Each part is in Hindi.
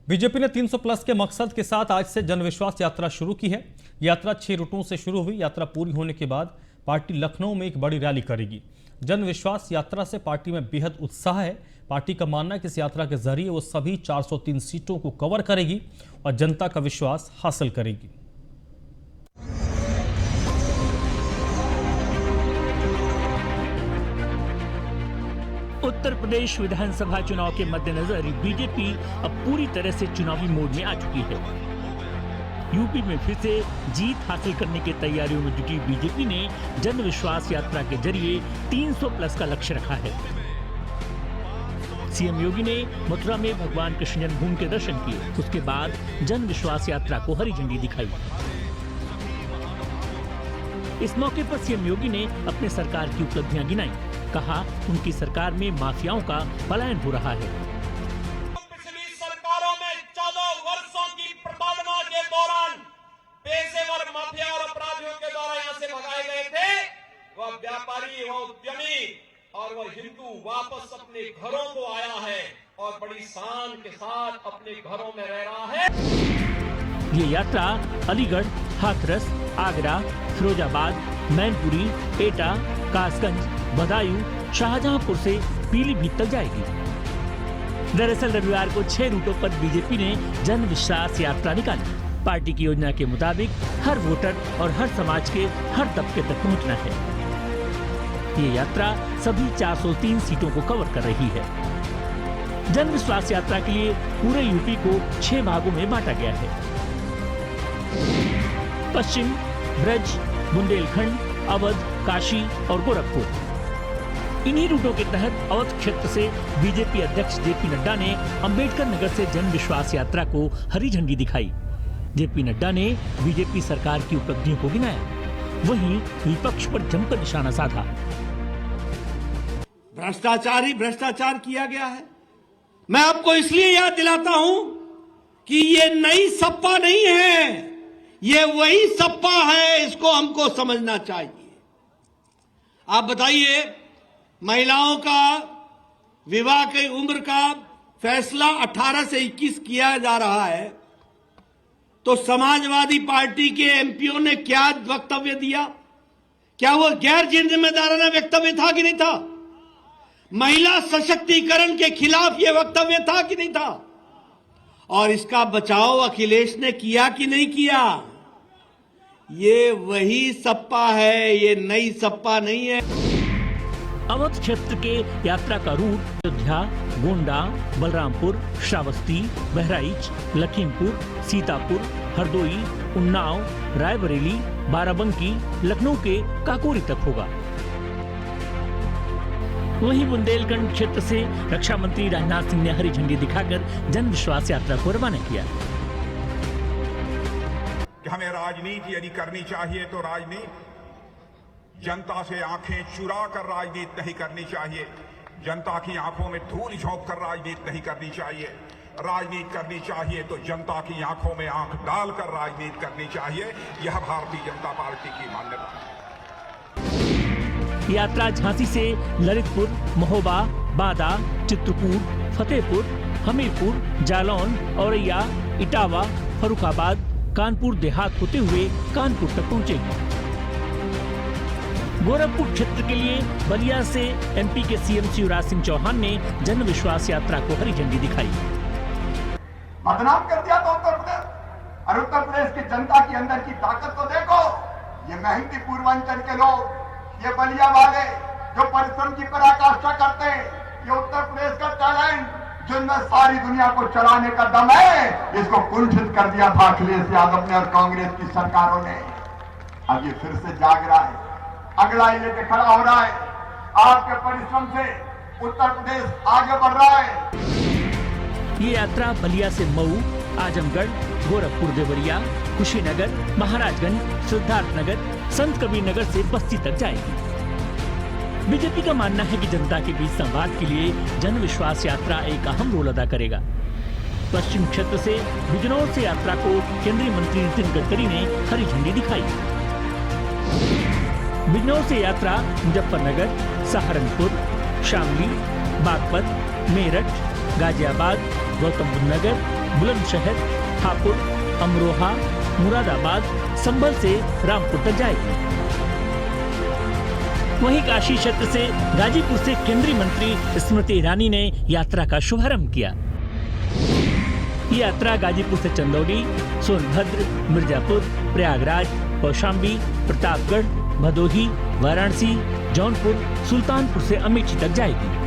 बीजेपी ने 300 प्लस के मकसद के साथ आज से जनविश्वास यात्रा शुरू की है। यात्रा 6 रूटों से शुरू हुई। यात्रा पूरी होने के बाद पार्टी लखनऊ में एक बड़ी रैली करेगी। जनविश्वास यात्रा से पार्टी में बेहद उत्साह है। पार्टी का मानना है कि इस यात्रा के जरिए वो सभी 403 सीटों को कवर करेगी और जनता का विश्वास हासिल करेगी। उत्तर प्रदेश विधानसभा चुनाव के मद्देनजर बीजेपी अब पूरी तरह से चुनावी मोड में आ चुकी है। यूपी में फिर से जीत हासिल करने की तैयारियों में जुटी बीजेपी ने जन विश्वास यात्रा के जरिए 300 प्लस का लक्ष्य रखा है। सीएम योगी ने मथुरा में भगवान कृष्ण जन्मभूमि के दर्शन किए। उसके बाद जन विश्वास यात्रा को हरी झंडी दिखाई। इस मौके पर सीएम योगी ने अपने सरकार की उपलब्धियां गिनाई। कहा उनकी सरकार में माफियाओं का पलायन हो रहा है। पिछली सरकारों में 14 वर्षों की प्रताड़ना के दौरान पेशेवर माफिया और अपराधियों के द्वारा यहाँ से भगाए गए थे। वह व्यापारी, वह उद्यमी और वह हिंदू वापस अपने घरों को आया है और बड़ी शान के साथ अपने घरों में रह रहा है। ये यात्रा अलीगढ़, हाथरस, आगरा, फिरोजाबाद, मैनपुरी, एटा, कासगंज, बदायूं, शाहजहांपुर से पीलीभीत तक जाएगी। दरअसल रविवार को 6 रूटों पर बीजेपी ने जन विश्वास यात्रा निकाली। पार्टी की योजना के मुताबिक हर वोटर और हर समाज के हर तबके तक पहुंचना है। ये यात्रा सभी 403 सीटों को कवर कर रही है। जन विश्वास यात्रा के लिए पूरे यूपी को 6 भागों में बांटा गया है। पश्चिम, ब्रज, बुंदेलखंड, अवध, काशी और गोरखपुर। इन्हीं रूटों के तहत अवध क्षेत्र से बीजेपी अध्यक्ष जेपी नड्डा ने अंबेडकर नगर से जन विश्वास यात्रा को हरी झंडी दिखाई। जेपी नड्डा ने बीजेपी सरकार की उपलब्धियों को गिनाया। वहीं विपक्ष पर जमकर निशाना साधा। भ्रष्टाचार ही भ्रष्टाचार किया गया है। मैं आपको इसलिए याद दिलाता हूं कि ये नई सपा नहीं है, ये वही सपा है। इसको हमको समझना चाहिए। आप बताइए, महिलाओं का विवाह की उम्र का फैसला 18 से 21 किया जा रहा है, तो समाजवादी पार्टी के एमपीओ ने क्या वक्तव्य दिया? क्या वो गैर जिम्मेदाराना वक्तव्य था कि नहीं था? महिला सशक्तिकरण के खिलाफ ये वक्तव्य था कि नहीं था? और इसका बचाव अखिलेश ने किया कि नहीं किया? ये वही सपा है, ये नई सपा नहीं है। अवध क्षेत्र के यात्रा का रूट अयोध्या, गोंडा, बलरामपुर, श्रावस्ती, बहराइच, लखीमपुर, सीतापुर, हरदोई, उन्नाव, रायबरेली, बाराबंकी, लखनऊ के काकोरी तक होगा। वहीं बुंदेलखंड क्षेत्र से रक्षा मंत्री राजनाथ सिंह ने हरी झंडी दिखाकर जन विश्वास यात्रा को रवाना किया। हमें राजनीति यदि करनी चाहिए तो राजनीति जनता से आंखें चुरा कर राजनीति नहीं करनी चाहिए। जनता की आंखों में धूल झोंक कर राजनीति नहीं करनी चाहिए। राजनीति करनी चाहिए तो जनता की आंखों में आंख डालकर राजनीति करनी चाहिए। यह भारतीय जनता पार्टी की मान्यता है। यात्रा झांसी से ललितपुर, महोबा, बादा, चित्रकूट, फतेहपुर, हमीरपुर, जालौन, औरैया, इटावा, फर्रुखाबाद, कानपुर देहात होते हुए कानपुर तक पहुंचेगी। गोरखपुर क्षेत्र के लिए बलिया से एमपी के सीएम शिवराज सिंह चौहान ने जन विश्वास यात्रा को हरी झंडी दिखाई। बदनाम कर दिया तो उत्तर प्रदेश, और उत्तर प्रदेश की जनता की अंदर की ताकत तो देखो। ये मेहनती पूर्वांचल के लोग, ये बलिया वाले जो परिश्रम की पराकाष्ठा करते हैं, ये उत्तर प्रदेश का टैलेंट जिनमें सारी दुनिया को चलाने का दम है, इसको कुंठित कर दिया था अखिलेश यादव ने और कांग्रेस की सरकारों ने। अब ये फिर से जाग रहा है, अगला ही लेके खड़ा हो रहा है। आपके परिश्रम से उत्तर प्रदेश आगे बढ़ रहा है। ये यात्रा बलिया से मऊ, आजमगढ़, गोरखपुर, देवरिया, कुशीनगर, महाराजगंज, सिद्धार्थनगर, संत कबीर नगर से बस्ती तक जाएगी। बीजेपी का मानना है कि जनता के बीच संवाद के लिए जन विश्वास यात्रा एक अहम रोल अदा करेगा। पश्चिम क्षेत्र से बिजनौर से यात्रा को केंद्रीय मंत्री नितिन गडकरी ने हरी झंडी दिखाई। बिजनौर से यात्रा मुजफ्फरनगर, सहारनपुर, शामली, बागपत, मेरठ, गाजियाबाद, गौतम बुद्ध नगर, बुलंदशहर, हापुड़, अमरोहा, मुरादाबाद, संभल से रामपुर तक जाएगी। वहीं काशी क्षेत्र से गाजीपुर से केंद्रीय मंत्री स्मृति ईरानी ने यात्रा का शुभारंभ किया। ये यात्रा गाजीपुर से चंदौली, सोनभद्र, मिर्जापुर, प्रयागराज, कौशाम्बी, प्रतापगढ़, भदोही, वाराणसी, जौनपुर, सुल्तानपुर से अमेठी तक जाएगी।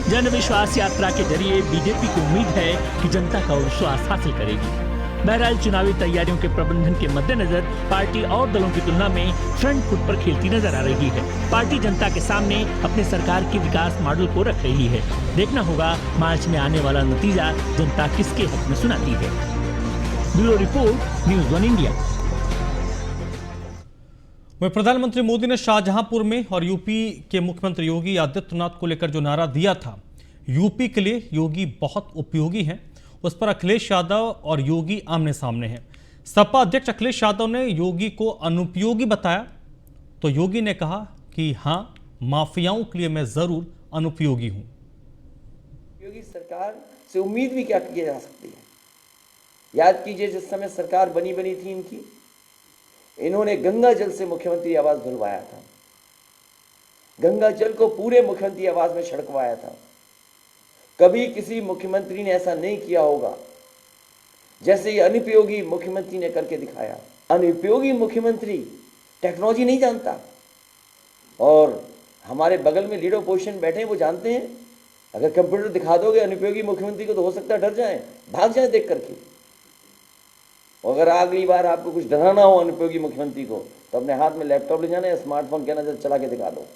जन विश्वास यात्रा के जरिए बीजेपी को उम्मीद है कि जनता का विश्वास हासिल करेगी। बहरहाल चुनावी तैयारियों के प्रबंधन के मद्देनजर पार्टी और दलों की तुलना में फ्रंट फुट पर खेलती नजर आ रही है। पार्टी जनता के सामने अपने सरकार की विकास मॉडल को रख रही है। देखना होगा मार्च में आने वाला नतीजा जनता किसके हक में सुनाती है। Bureau report, news 1 India. वहीं प्रधानमंत्री मोदी ने शाहजहांपुर में और यूपी के मुख्यमंत्री योगी आदित्यनाथ को लेकर जो नारा दिया था, यूपी के लिए योगी बहुत उपयोगी हैं, उस पर अखिलेश यादव और योगी आमने सामने हैं। सपा अध्यक्ष अखिलेश यादव ने योगी को अनुपयोगी बताया तो योगी ने कहा कि हां, माफियाओं के लिए मैं जरूर अनुपयोगी हूं। योगी सरकार से उम्मीद भी क्या की जा सकती है? याद कीजिए जिस समय सरकार बनी थी इनकी, इन्होंने गंगा जल से मुख्यमंत्री आवास धुलवाया था। गंगा जल को पूरे मुख्यमंत्री आवास में छिड़कवाया था। कभी किसी मुख्यमंत्री ने ऐसा नहीं किया होगा जैसे ये अनुपयोगी मुख्यमंत्री ने करके दिखाया। अनुपयोगी मुख्यमंत्री टेक्नोलॉजी नहीं जानता, और हमारे बगल में लीडर पोजीशन बैठे हैं, वो जानते हैं। अगर कंप्यूटर दिखा दोगे अनुपयोगी मुख्यमंत्री को तो हो सकता है डर जाए, भाग जाए देख करके। अगर अगली बार आपको कुछ डराना हो अनुपयोगी मुख्यमंत्री को, तो अपने हाथ में लैपटॉप ले जाना या स्मार्टफोन कहना जब चला के दिखा दो।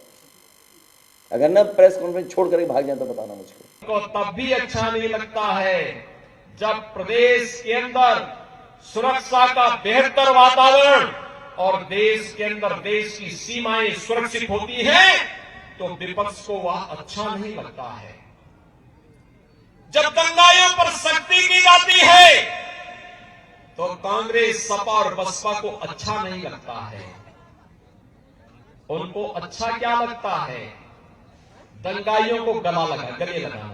अगर ना प्रेस कॉन्फ्रेंस छोड़ कर भाग जाए तो बताना मुझको। को तब भी अच्छा नहीं लगता है जब प्रदेश के अंदर सुरक्षा का बेहतर वातावरण और देश के अंदर देश की सीमाएं सुरक्षित होती हैं, तो विपक्ष को वह अच्छा नहीं लगता है। जब दंगाइयों पर सख्ती की जाती है तो कांग्रेस, सपा और बसपा को अच्छा नहीं लगता है। उनको अच्छा क्या लगता है? दंगाइयों को गले लगाना,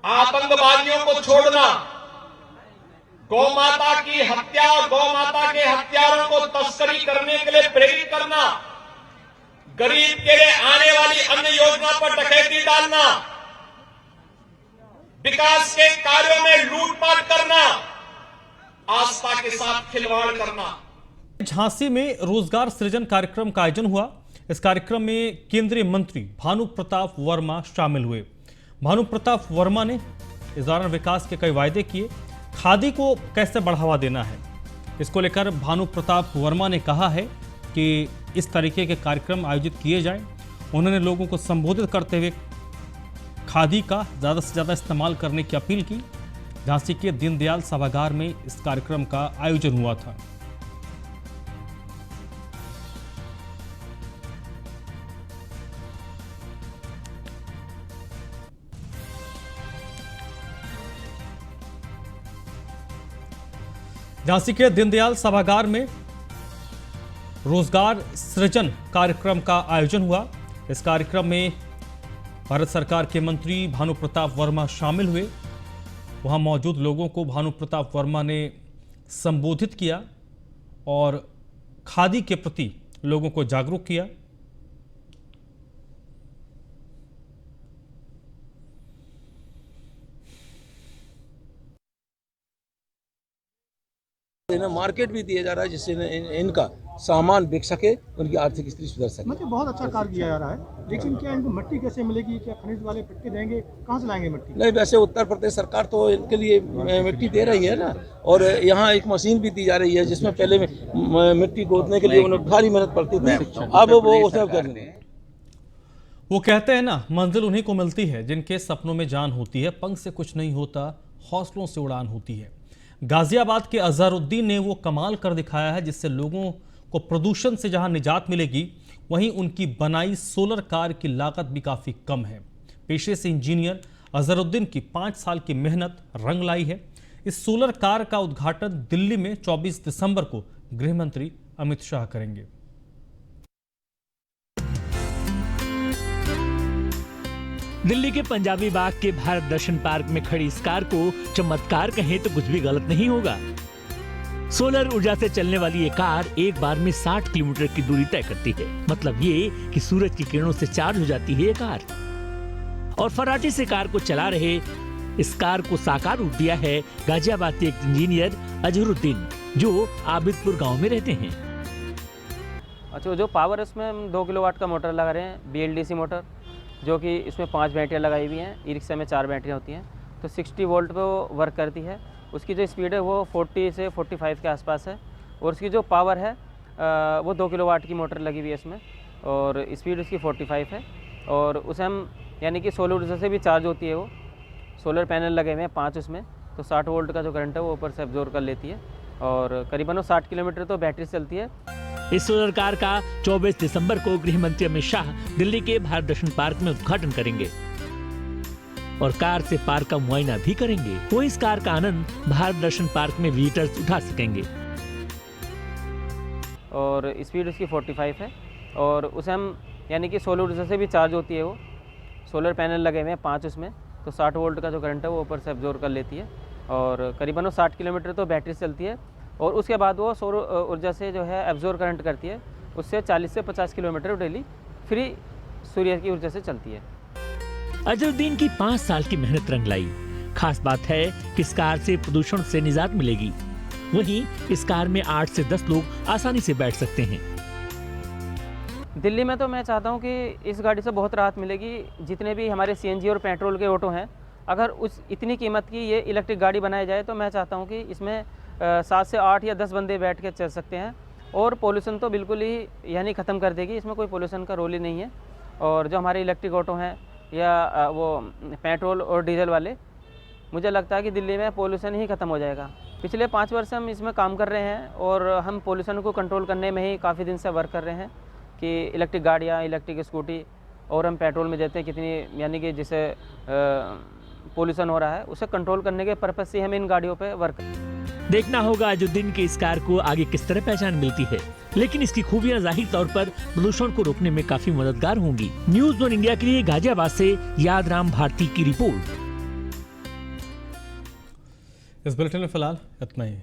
आतंकवादियों को छोड़ना, गौ माता की हत्या और गौ माता के हत्यारों को तस्करी करने के लिए प्रेरित करना, गरीब के लिए आने वाली अन्य योजना पर डकैती डालना, विकास के कार्यों में लूटपाट करना, आस्था के साथ खिलवाड़ करना। झांसी में रोजगार सृजन कार्यक्रम का आयोजन हुआ। इस कार्यक्रम में केंद्रीय मंत्री भानु प्रताप वर्मा शामिल हुए। भानु प्रताप वर्मा ने इस दौरान विकास के कई वायदे किए। खादी को कैसे बढ़ावा देना है, इसको लेकर भानु प्रताप वर्मा ने कहा है कि इस तरीके के कार्यक्रम आयोजित किए जाएं। उन्होंने लोगों को संबोधित करते हुए खादी का ज़्यादा से ज़्यादा इस्तेमाल करने की अपील की। झांसी के दीनदयाल सभागार में इस कार्यक्रम का आयोजन हुआ था। झांसी के दीनदयाल सभागार में रोजगार सृजन कार्यक्रम का आयोजन हुआ। इस कार्यक्रम में भारत सरकार के मंत्री भानु प्रताप वर्मा शामिल हुए। वहां मौजूद लोगों को भानु प्रताप वर्मा ने संबोधित किया और खादी के प्रति लोगों को जागरूक किया। इन्हें मार्केट भी दिया जा रहा है जिससे इनका सामान बिक सके, उनकी आर्थिक स्थिति सुधर सके। मतलब बहुत अच्छा कार्य किया जा रहा है, लेकिन क्या इनको मिट्टी कैसे मिलेगी? क्या खनिज वाले पट्टे देंगे? कहाँ से लाएंगे मिट्टी? नहीं, वैसे उत्तर प्रदेश सरकार तो इनके लिए मिट्टी दे रही है ना, और यहाँ एक मशीन भी दी जा रही है जिसमें पहले मिट्टी खोदने के लिए उन्हें भारी मेहनत पड़ती थी, अब वो सब कर रहे हैं। वो कहते हैं ना, मंजिल उन्हीं को मिलती है जिनके सपनों में जान होती है। पंख से कुछ नहीं होता, हौसलों से उड़ान होती है। गाजियाबाद के अजहरुद्दीन ने वो कमाल कर दिखाया है जिससे लोगों को प्रदूषण से जहां निजात मिलेगी, वहीं उनकी बनाई सोलर कार की लागत भी काफ़ी कम है। पेशे से इंजीनियर अजहरुद्दीन की 5 साल की मेहनत रंग लाई है। इस सोलर कार का उद्घाटन दिल्ली में 24 दिसंबर को गृह मंत्री अमित शाह करेंगे। दिल्ली के पंजाबी बाग के भारत दर्शन पार्क में खड़ी इस कार को चमत्कार कहें तो कुछ भी गलत नहीं होगा। सोलर ऊर्जा से चलने वाली ये कार एक बार में 60 किलोमीटर की दूरी तय करती है। मतलब ये कि सूरज की किरणों से चार्ज हो जाती है ये कार। और फर्राटे से कार को चला रहे इस कार को साकार रूप दिया है गाजियाबाद के एक इंजीनियर अजहरुद्दीन, जो आबिदपुर गांव में रहते हैं। अच्छा, जो पावर है उसमें हम 2 किलोवाट का मोटर लगा रहे हैं, BLDC मोटर, जो कि इसमें 5 बैटरियाँ लगाई हुई हैं। ई रिक्शा में 4 बैटरियाँ होती हैं, तो 60 वोल्ट पे वो वर्क करती है। उसकी जो स्पीड है वो 40 से 45 के आसपास है, और उसकी जो पावर है वो 2 किलोवाट की मोटर लगी हुई है इसमें, और स्पीड उसकी 45 है। और उसे हम यानी कि सोलर ऊर्जा से भी चार्ज होती है। वो सोलर पैनल लगे हुए हैं 5 उसमें, तो 60 वोल्ट का जो करंट है वो ऊपर से एब्जॉर्ब कर लेती है, और करीबन 60 किलोमीटर तो बैटरी से चलती है। इस सोलर कार का 24 दिसंबर को गृह मंत्री अमित शाह दिल्ली के भारत दर्शन पार्क में उद्घाटन करेंगे और कार से पार्क का मुआयना भी करेंगे। वो इस कार का आनंद भारत दर्शन पार्क में विजिटर्स उठा सकेंगे। और स्पीड उसकी 45 है, और उसे हम यानी कि सोलर ऊर्जा से भी चार्ज होती है। वो सोलर पैनल लगे हुए हैं 5 उसमें, तो 60 वोल्ट का जो करंट है वो ऊपर से एब्जॉर्ब कर लेती है, और करीबन 60 किलोमीटर तो बैटरी से चलती है। और उसके बाद वो सौर ऊर्जा से जो है एब्जॉर्ब करंट करती है, उससे 40 से 50 किलोमीटर डेली फ्री सूर्य की ऊर्जा से चलती है। अजहरुद्दीन की 5 साल की मेहनत रंग लाई। खास बात है कि इस कार से प्रदूषण से निजात मिलेगी। वहीं इस कार में 8 से 10 लोग आसानी से बैठ सकते हैं। दिल्ली में तो मैं चाहता हूं कि इस गाड़ी से बहुत राहत मिलेगी। जितने भी हमारे CNG और पेट्रोल के ऑटो हैं, अगर उस इतनी कीमत की ये इलेक्ट्रिक गाड़ी बनाई जाए तो मैं चाहता हूं कि इसमें 7 से 8 या 10 बंदे बैठ के चल सकते हैं, और पोल्यूशन तो बिल्कुल ही यानी ख़त्म कर देगी। इसमें कोई पोल्यूशन का रोल ही नहीं है। और जो हमारे इलेक्ट्रिक ऑटो हैं या वो पेट्रोल और डीजल वाले, मुझे लगता है कि दिल्ली में पोल्यूशन ही ख़त्म हो जाएगा। पिछले 5 वर्ष से हम इसमें काम कर रहे हैं, और हम पोल्यूशन को कंट्रोल करने में ही काफ़ी दिन से वर्क कर रहे हैं कि इलेक्ट्रिक गाड़ियाँ, इलेक्ट्रिक स्कूटी, और हम पेट्रोल में देते हैं कितनी, यानी कि जिससे पोल्यूशन हो रहा है उसे कंट्रोल करने के पर्पज़ से हम इन गाड़ियों पे वर्क। देखना होगा अजहरुद्दीन की इस कार को आगे किस तरह पहचान मिलती है, लेकिन इसकी खूबियां जाहिर तौर पर प्रदूषण को रोकने में काफी मददगार होंगी। न्यूज़ 1 इंडिया के लिए गाजियाबाद से यादराम भारती की रिपोर्ट। इस बुलेटिन में फिलहाल इतना ही।